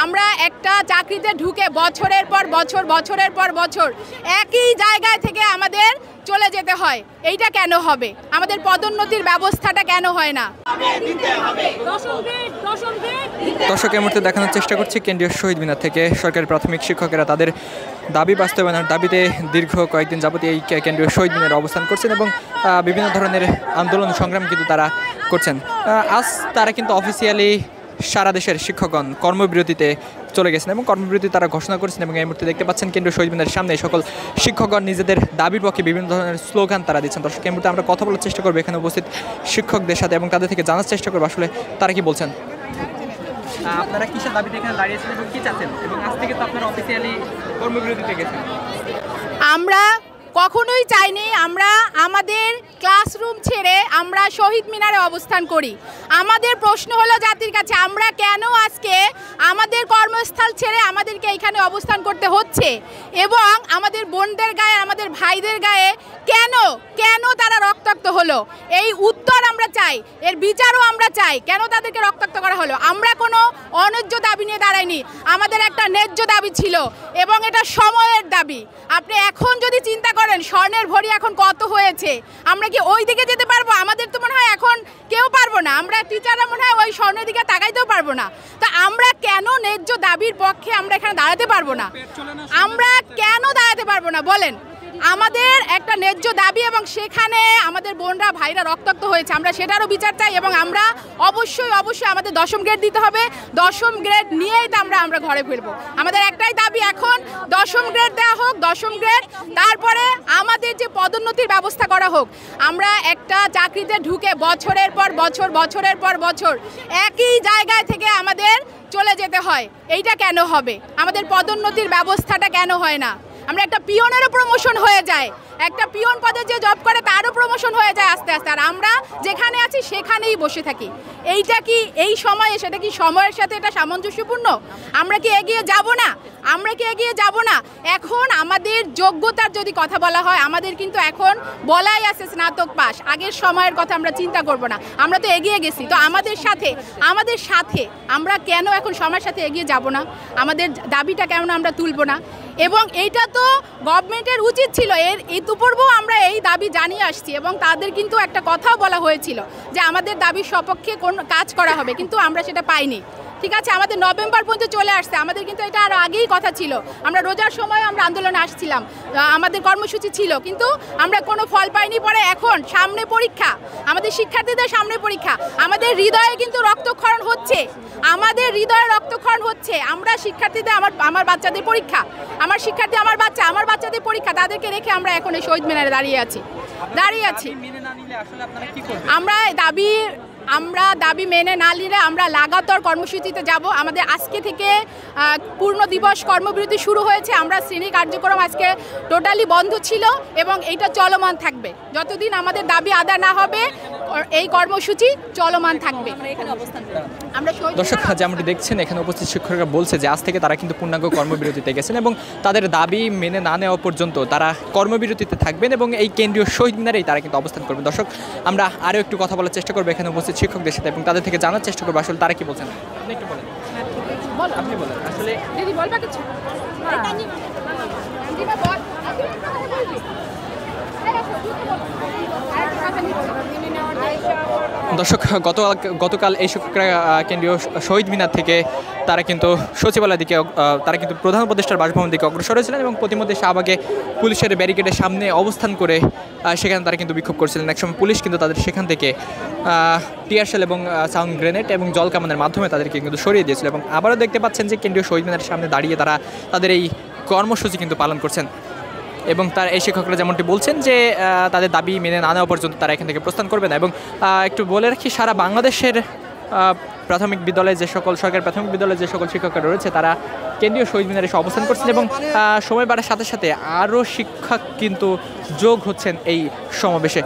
আমরা একটা চাকরিতে ঢুকে বছরের পর বছর একই জায়গায় থেকে আমাদের চলে যেতে হয়। এইটা কেন হবে? আমাদের পদোন্নতির ব্যবস্থাটা কেন হয় না? দর্শকের মুহূর্তে দেখানোর চেষ্টা করছি কেন্দ্রীয় শহীদ মিনার থেকে সরকারি প্রাথমিক শিক্ষকেরা তাদের দাবি বাস্তবায়নের দাবিতে দীর্ঘ কয়েকদিন যাবত এই কেন্দ্রীয় শহীদ মিনারে অবস্থান করছেন এবং বিভিন্ন ধরনের আন্দোলন সংগ্রাম কিন্তু তারা করছেন। আজ তারা কিন্তু অফিসিয়ালি সারা দেশের শিক্ষকগণ কর্মবিরতিতে চলে গেছেন এবং কর্মবিরতি তারা ঘোষণা করেছেন এবং এই মুহূর্তে দেখতে পাচ্ছেন কেন্দ্রীয় শহীদ মিনারের সামনে সকল শিক্ষকগণ নিজেদের দাবির পক্ষে বিভিন্ন ধরনের স্লোগান তারা দিচ্ছেন। দর্শক, এই মুহূর্তে আমরা কথা বলার চেষ্টা করবো এখানে উপস্থিত শিক্ষকদের সাথে এবং তাদের থেকে জানার চেষ্টা করবো আসলে তারা কি বলছেন। আপনারা কিসের দাবিতে এখানে দাঁড়িয়েছেন এবং কি চাচ্ছেন, এবং আজ থেকে তো আপনারা অফিসিয়ালি কর্মবিরতিতে গেছেন? আমরা কখনোই চাইনি আমরা আমাদের ক্লাসরুম ছেড়ে আমরা শহীদ মিনারে অবস্থান করি। আমাদের প্রশ্ন হলো জাতির কাছে, আমরা কেন আজকে আমাদের কর্মস্থল ছেড়ে আমাদেরকে এখানে অবস্থান করতে হচ্ছে, এবং আমাদের বোনদের গায়ে আমাদের ভাইদের গায়ে কেন কেন তারা রক্তাক্ত হলো, এই উত্তর আমরা চাই, এর বিচারও আমরা চাই। কেন তাদেরকে রক্তাক্ত করা হলো? আমরা কোনো অন্যায্য দাবি নিয়ে দাঁড়াইনি, আমাদের একটা ন্যায্য দাবি ছিল এবং এটা সময়ের দাবি। আপনি এখন যদি চিন্তা করেন স্বর্ণের ভরি এখন কত হয়েছে, আমরা কি ওই দিকে যেতে পারবো? আমাদের তো মনে হয় এখন কেউ পারবো না, আমরা টিচাররা মনে হয় ওই স্বর্ণের দিকে তাকাইতেও পারবো না। তো আমরা কেন ন্যায্য দাবির পক্ষে আমরা এখানে দাঁড়াতে পারবো না? আমরা কেন দাঁড়াতে পারবো না বলেন? আমাদের একটা ন্যায্য দাবি এবং সেখানে আমাদের বোনরা ভাইরা রক্তাক্ত হয়েছে, আমরা সেটারও বিচার চাই এবং আমরা অবশ্যই আমাদের 10ম গ্রেড দিতে হবে। 10ম গ্রেড নিয়েই তো আমরা ঘরে ফিরবো। আমাদের একটাই দাবি এখন 10ম গ্রেড দেওয়া হোক, 10ম গ্রেড, তারপরে আমাদের যে পদোন্নতির ব্যবস্থা করা হোক। আমরা একটা চাকরিতে ঢুকে বছরের পর বছর একই জায়গায় থেকে আমাদের চলে যেতে হয়। এইটা কেন হবে? আমাদের পদোন্নতির ব্যবস্থাটা কেন হয় না? আমরা একটা পিয়নেরও প্রমোশন হয়ে যায়, একটা পিয়ন পদে যে জব করে তারও প্রমোশন হয়ে যায় আস্তে আস্তে, আর আমরা যেখানে আছি সেখানেই বসে থাকি। এইটা কি এই সময়ে, সেটা কি সময়ের সাথে এটা সামঞ্জস্যপূর্ণ? আমরা কি এগিয়ে যাব না? এখন আমাদের যোগ্যতার যদি কথা বলা হয়, আমাদের কিন্তু এখন বলাই আছে স্নাতক পাস। আগের সময়ের কথা আমরা চিন্তা করব না, আমরা তো এগিয়ে গেছি। তো আমাদের সাথে আমরা কেন এখন সময়ের সাথে এগিয়ে যাব না? আমাদের দাবিটা কেন আমরা তুলব না? এবং এইটা তো গভর্নমেন্টের উচিত ছিল, এর ইতিপূর্বেও আমরা এই দাবি জানিয়ে আসছি এবং তাদের কিন্তু একটা কথাও বলা হয়েছিল যে আমাদের দাবির সপক্ষে কোন কাজ করা হবে, কিন্তু আমরা সেটা পাইনি। ঠিক আছে, আমাদের নভেম্বর পর্যন্ত চলে আসছে, আমাদের কিন্তু এটা আরও আগেই কথা ছিল। আমরা রোজার সময় আমরা আন্দোলনে আসছিলাম, আমাদের কর্মসূচি ছিল, কিন্তু আমরা কোনো ফল পাইনি। পরে এখন সামনে পরীক্ষা, আমাদের শিক্ষার্থীদের সামনে পরীক্ষা, আমাদের হৃদয়ে কিন্তু রক্তক্ষরণ হচ্ছে, আমরা শিক্ষার্থীদের, আমার বাচ্চাদের পরীক্ষা, আমার শিক্ষার্থী, আমার বাচ্চাদের পরীক্ষা, তাদেরকে রেখে আমরা এখন এই শহীদ মিনারে দাঁড়িয়ে আছি। আমরা দাবি মেনে না নিলে আমরা লাগাতার কর্মসূচিতে যাব। আমাদের আজকে থেকে পূর্ণ দিবস কর্মবিরতি শুরু হয়েছে। আমরা শ্রেণী কার্যক্রম আজকে টোটালি বন্ধ ছিল এবং এইটা চলমান থাকবে যতদিন আমাদের দাবি আদায় না হবে। এই কর্মসূচি চলমান থাকবে। দর্শক, যেমনটি দেখছেন এখানে উপস্থিত শিক্ষকরা বলছে যে আজ থেকে তারা কিন্তু পূর্ণাঙ্গ কর্মবিরতিতে গেছেন এবং তাদের দাবি মেনে না নেওয়া পর্যন্ত তারা কর্মবিরতিতে থাকবেন এবং এই কেন্দ্রীয় শহীদ মিনারেই তারা কিন্তু অবস্থান করবেন। দর্শক, আমরা আরও একটু কথা বলার চেষ্টা করবো এখানে উপস্থিত শিক্ষকদের সাথে এবং তাদের থেকে জানার চেষ্টা করবো আসলে তারা কি বলছেন। আপনি একটু বলেন। আপনি বলেন আসলে দিদি বলবা কিছু। দর্শক, গতকাল এই শিক্ষকরা কেন্দ্রীয় শহীদ মিনার থেকে তারা কিন্তু সচিবালয়ের দিকে, তারা কিন্তু প্রধান উপদেষ্টার বাসভবন দিকে অগ্রসর হয়েছিলেন এবং প্রতিমধ্যে শাহবাগে পুলিশের ব্যারিকেডের সামনে অবস্থান করে সেখানে তারা কিন্তু বিক্ষোভ করছিলেন। একসময় পুলিশ কিন্তু তাদের সেখান থেকে টিয়ারশেল এবং সাউন্ড গ্রেনেড এবং জল কামানের মাধ্যমে তাদেরকে কিন্তু সরিয়ে দিয়েছিল এবং আবারও দেখতে পাচ্ছেন যে কেন্দ্রীয় শহীদ মিনারের সামনে দাঁড়িয়ে তারা তাদের এই কর্মসূচি কিন্তু পালন করছেন এবং তার এই শিক্ষকরা যেমনটি বলছেন যে তাদের দাবি মেনে না নেওয়া পর্যন্ত তারা এখান থেকে প্রস্থান করবে না। এবং একটু বলে রাখি, সারা বাংলাদেশের প্রাথমিক বিদ্যালয়ে যে সকল সরকারি প্রাথমিক বিদ্যালয়ে যে সকল শিক্ষকরা রয়েছে তারা কেন্দ্রীয় শহীদ মিনারে এসে অবস্থান করছেন এবং সময় বাড়ার সাথে সাথে আরও শিক্ষক কিন্তু যোগ হচ্ছেন এই সমাবেশে।